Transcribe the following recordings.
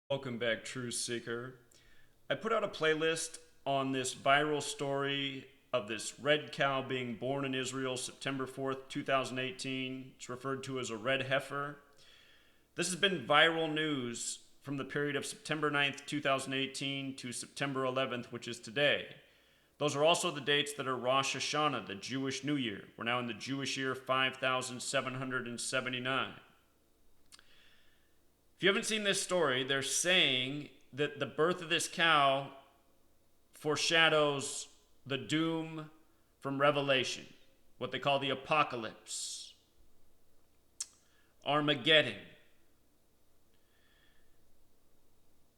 Welcome back, Truth Seeker. I put out a playlist on this viral story of this red cow being born in Israel September 4th, 2018. It's referred to as a red heifer. This has been viral news from the period of September 9th, 2018 to September 11th, which is today. Those are also the dates that are Rosh Hashanah, the Jewish New Year. We're now in the Jewish year 5779. If you haven't seen this story, they're saying that the birth of this cow foreshadows the doom from Revelation, what they call the apocalypse, Armageddon.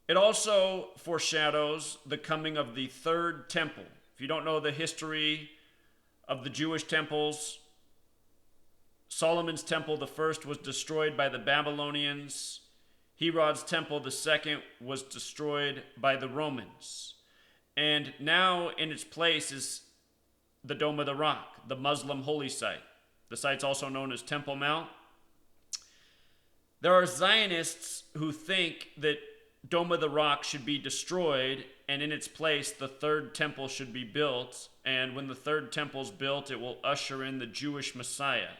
It also foreshadows the coming of the third temple. If you don't know the history of the Jewish temples, Solomon's temple, the first, was destroyed by the Babylonians. Herod's temple, the second, was destroyed by the Romans. And now in its place is the Dome of the Rock, the Muslim holy site. The site's also known as Temple Mount. There are Zionists who think that Dome of the Rock should be destroyed, and in its place the third temple should be built. And when the third temple's built, it will usher in the Jewish Messiah.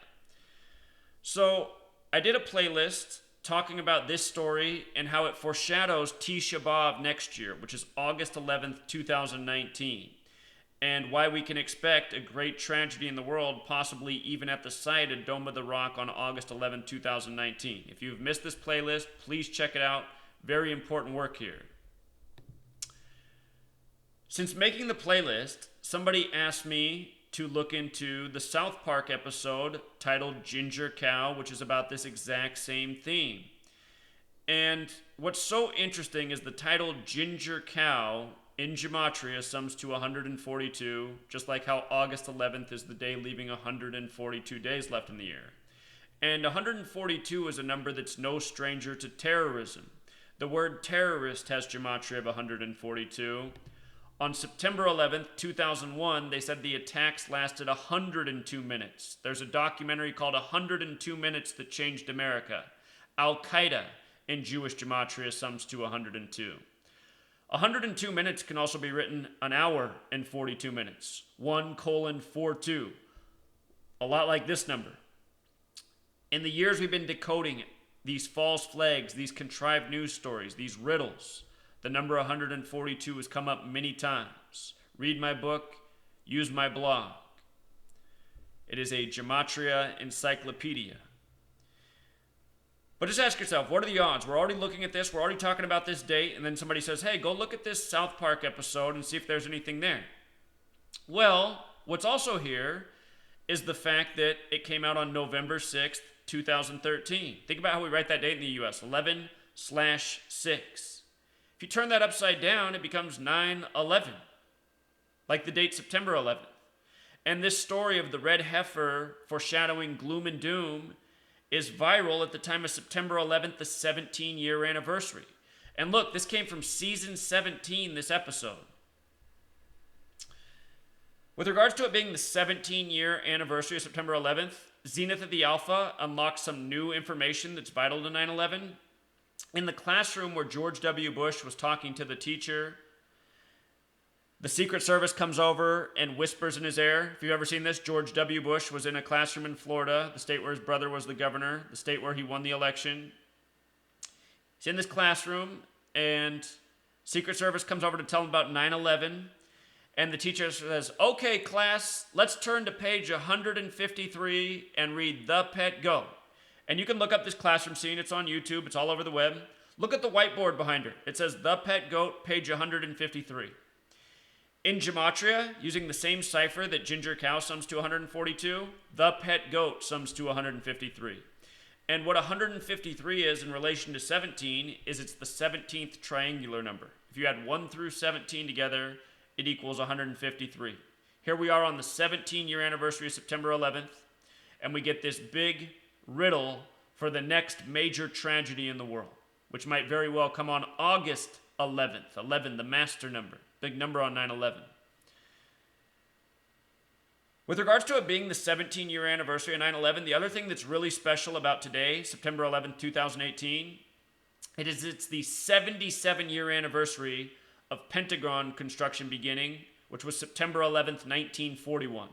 So I did a playlist talking about this story and how it foreshadows Tisha B'Av next year, which is August 11th, 2019, and why we can expect a great tragedy in the world, possibly even at the site of Dome of the Rock on August 11th, 2019. If you've missed this playlist, please check it out. Very important work here. Since making the playlist, somebody asked me to look into the South Park episode titled Ginger Cow, which is about this exact same theme. And what's so interesting is the title Ginger Cow in Gematria sums to 142, just like how August 11th is the day leaving 142 days left in the year. And 142 is a number that's no stranger to terrorism. The word terrorist has Gematria of 142. On September 11th, 2001, they said the attacks lasted 102 minutes. There's a documentary called 102 Minutes That Changed America. Al-Qaeda in Jewish Gematria sums to 102. 102 minutes can also be written an hour and 42 minutes. 1:42. A lot like this number. In the years we've been decoding these false flags, these contrived news stories, these riddles, the number 142 has come up many times. Read my book, use my blog. It is a Gematria encyclopedia. But just ask yourself, what are the odds? We're already looking at this, we're already talking about this date, and then somebody says, hey, go look at this South Park episode and see if there's anything there. Well, what's also here is the fact that it came out on November 6th, 2013. Think about how we write that date in the US, 11/6. If you turn that upside down, it becomes 9/11, like the date September 11th. And this story of the red heifer foreshadowing gloom and doom is viral at the time of September 11th, the 17-year anniversary. And look, this came from season 17, this episode. With regards to it being the 17-year anniversary of September 11th, Zenith of the Alpha unlocked some new information that's vital to 9/11. In the classroom where George W. Bush was talking to the teacher, the Secret Service comes over and whispers in his ear. If you've ever seen this, George W. Bush was in a classroom in Florida, the state where his brother was the governor, the state where he won the election. He's in this classroom, and Secret Service comes over to tell him about 9/11. And the teacher says, okay, class, let's turn to page 153 and read The Pet Goat. And you can look up this classroom scene. It's on YouTube. It's all over the web. Look at the whiteboard behind her. It says The Pet Goat, page 153. In Gematria, using the same cipher that Ginger Cow sums to 142, The Pet Goat sums to 153. And what 153 is in relation to 17 is it's the 17th triangular number. If you add 1 through 17 together, it equals 153. Here we are on the 17-year anniversary of September 11th, and we get this big riddle for the next major tragedy in the world, which might very well come on August 11th. 11, the master number, big number on 9/11. With regards to it being the 17-year anniversary of 9/11, the other thing that's really special about today, September 11th, 2018, It's the 77-year anniversary of Pentagon construction beginning, which was September 11th, 1941.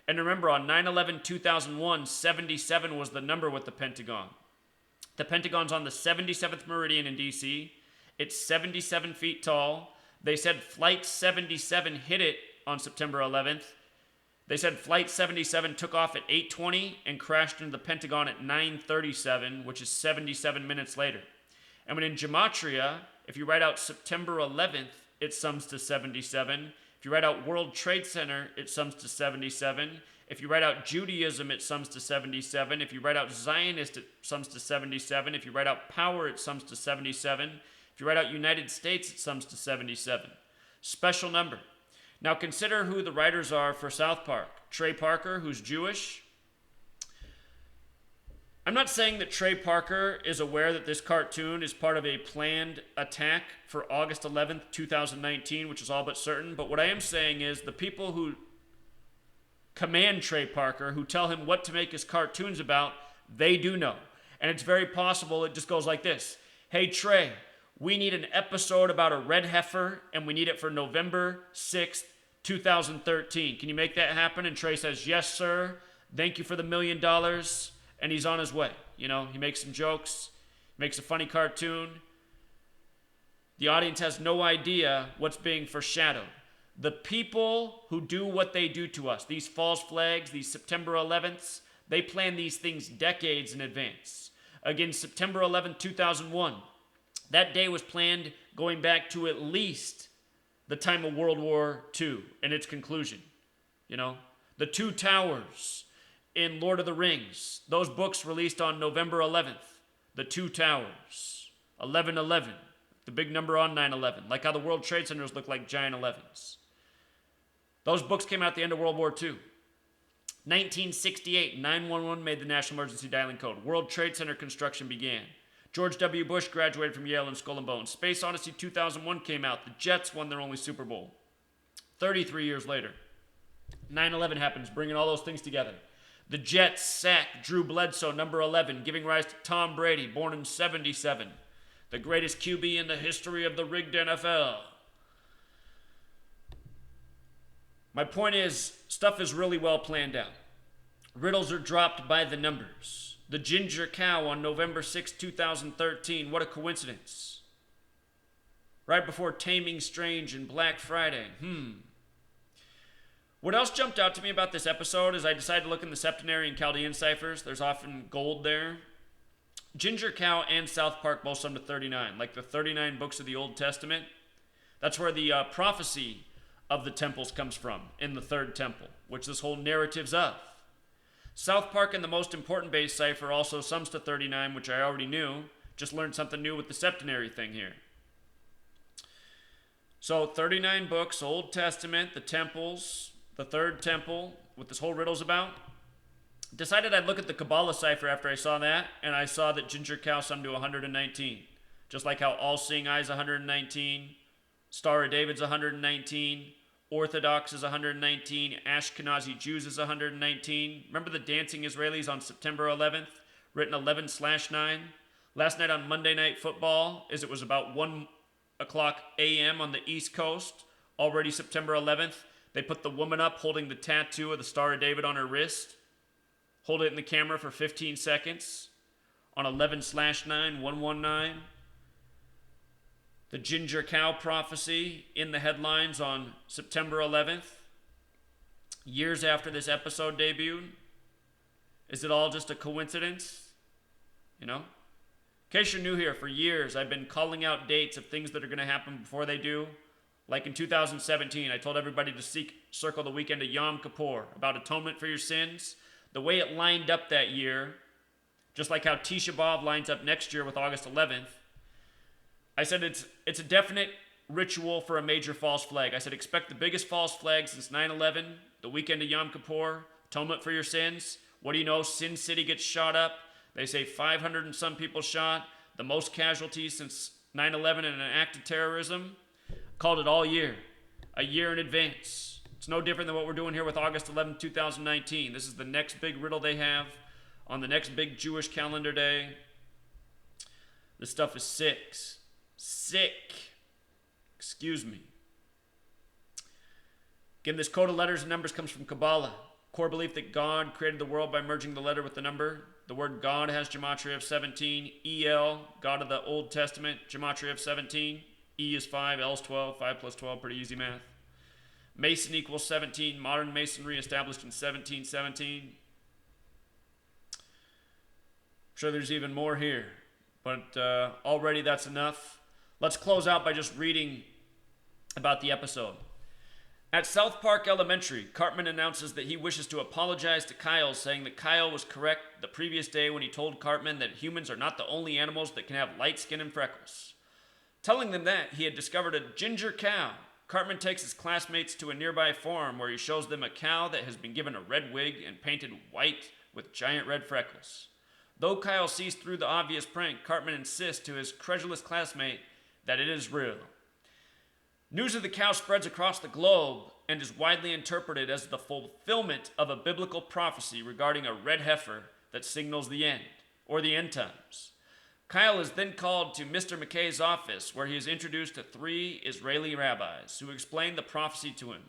And remember, on 9/11/2001, 77 was the number with the Pentagon. The Pentagon's on the 77th meridian in D.C. It's 77 feet tall. They said Flight 77 hit it on September 11th. They said Flight 77 took off at 8:20 and crashed into the Pentagon at 9:37, which is 77 minutes later. And when in Gematria, if you write out September 11th, it sums to 77. If you write out World Trade Center, it sums to 77. If you write out Judaism, it sums to 77. If you write out Zionist, it sums to 77. If you write out power, it sums to 77. If you write out United States, it sums to 77. Special number. Now consider who the writers are for South Park. Trey Parker, who's Jewish. I'm not saying that Trey Parker is aware that this cartoon is part of a planned attack for August 11th, 2019, which is all but certain. But what I am saying is the people who command Trey Parker, who tell him what to make his cartoons about, they do know. And it's very possible it just goes like this. Hey, Trey, we need an episode about a red heifer, and we need it for November 6th, 2013. Can you make that happen? And Trey says, yes, sir. Thank you for the $1 million. And he's on his way. You know, he makes some jokes, makes a funny cartoon. The audience has no idea what's being foreshadowed. The people who do what they do to us, these false flags, these September 11ths, they plan these things decades in advance. Again, September 11th, 2001, that day was planned going back to at least the time of World War II and its conclusion. You know, the Two Towers in Lord of the Rings, those books released on November 11th, the Two Towers, 11/11, the big number on 9/11, like how the World Trade Centers look like giant 11s. Those books came out at the end of World War II. 1968, 911 made the National Emergency Dialing Code. World Trade Center construction began. George W. Bush graduated from Yale in Skull and Bones. Space Odyssey 2001 came out. The Jets won their only Super Bowl. 33 years later, 9/11 happens, bringing all those things together. The Jets sack Drew Bledsoe, number 11, giving rise to Tom Brady, born in 77, the greatest QB in the history of the rigged NFL. My point is, stuff is really well planned out. Riddles are dropped by the numbers. The ginger cow on November 6, 2013, what a coincidence. Right before Taming Strange and Black Friday. What else jumped out to me about this episode is I decided to look in the septenary and Chaldean ciphers. There's often gold there. Ginger Cow and South Park both sum to 39, like the 39 books of the Old Testament. That's where the prophecy of the temples comes from, in the third temple, which this whole narrative's of. South Park and the most important base cipher also sums to 39, which I already knew. Just learned something new with the septenary thing here. So 39 books, Old Testament, the temples, the third temple, what this whole riddle's about. Decided I'd look at the Kabbalah cipher after I saw that, and I saw that Ginger Cow summed to 119. Just like how All-Seeing Eye's 119, Star of David's 119, Orthodox is 119, Ashkenazi Jews is 119. Remember the Dancing Israelis on September 11th, written 11/9? Last night on Monday Night Football, as it was about 1 o'clock a.m. on the East Coast, already September 11th, they put the woman up holding the tattoo of the Star of David on her wrist. Hold it in the camera for 15 seconds on 11/9, 119. The Ginger Cow prophecy in the headlines on September 11th. Years after this episode debuted. Is it all just a coincidence? You know? In case you're new here, for years I've been calling out dates of things that are going to happen before they do. Like in 2017, I told everybody to circle the weekend of Yom Kippur, about atonement for your sins. The way it lined up that year, just like how Tisha B'Av lines up next year with August 11th, I said it's a definite ritual for a major false flag. I said expect the biggest false flag since 9/11, the weekend of Yom Kippur, atonement for your sins. What do you know? Sin City gets shot up. They say 500 and some people shot, the most casualties since 9/11 in an act of terrorism. Called it all year, a year in advance. It's no different than what we're doing here with August 11, 2019. This is the next big riddle they have on the next big Jewish calendar day. This stuff is sick. Sick. Excuse me. Again, this code of letters and numbers comes from Kabbalah. Core belief that God created the world by merging the letter with the number. The word God has Gematria of 17. El, God of the Old Testament, Gematria of 17. E is 5, L is 12. 5 plus 12, pretty easy math. Mason equals 17. Modern Masonry established in 1717. I'm sure there's even more here, but already that's enough. Let's close out by just reading about the episode. At South Park Elementary, Cartman announces that he wishes to apologize to Kyle, saying that Kyle was correct the previous day when he told Cartman that humans are not the only animals that can have light skin and freckles. Telling them that, he had discovered a ginger cow. Cartman takes his classmates to a nearby farm where he shows them a cow that has been given a red wig and painted white with giant red freckles. Though Kyle sees through the obvious prank, Cartman insists to his credulous classmate that it is real. News of the cow spreads across the globe and is widely interpreted as the fulfillment of a biblical prophecy regarding a red heifer that signals the end, or the end times. Kyle is then called to Mr. McKay's office, where he is introduced to 3 Israeli rabbis who explain the prophecy to him.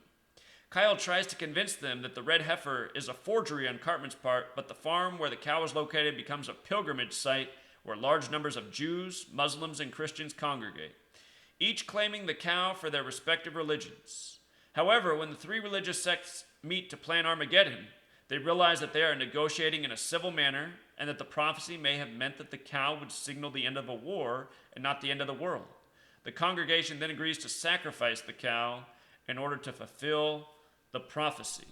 Kyle tries to convince them that the red heifer is a forgery on Cartman's part, but the farm where the cow is located becomes a pilgrimage site where large numbers of Jews, Muslims, and Christians congregate, each claiming the cow for their respective religions. However, when the 3 religious sects meet to plan Armageddon, they realize that they are negotiating in a civil manner and that the prophecy may have meant that the cow would signal the end of a war and not the end of the world. The congregation then agrees to sacrifice the cow in order to fulfill the prophecy.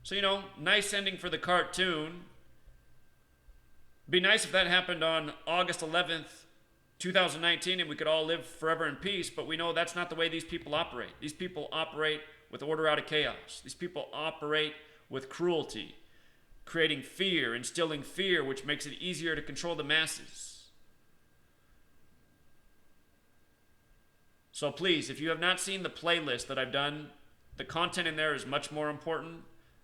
So, nice ending for the cartoon. Be nice if that happened on August 11th, 2019, and we could all live forever in peace, but we know that's not the way these people operate. These people operate with order out of chaos. These people operate with cruelty, creating fear, instilling fear, which makes it easier to control the masses. So please, if you have not seen the playlist that I've done, the content in there is much more important.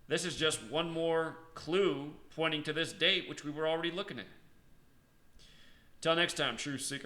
This is just one more clue pointing to this date, which we were already looking at. Till next time, Truth Seeker.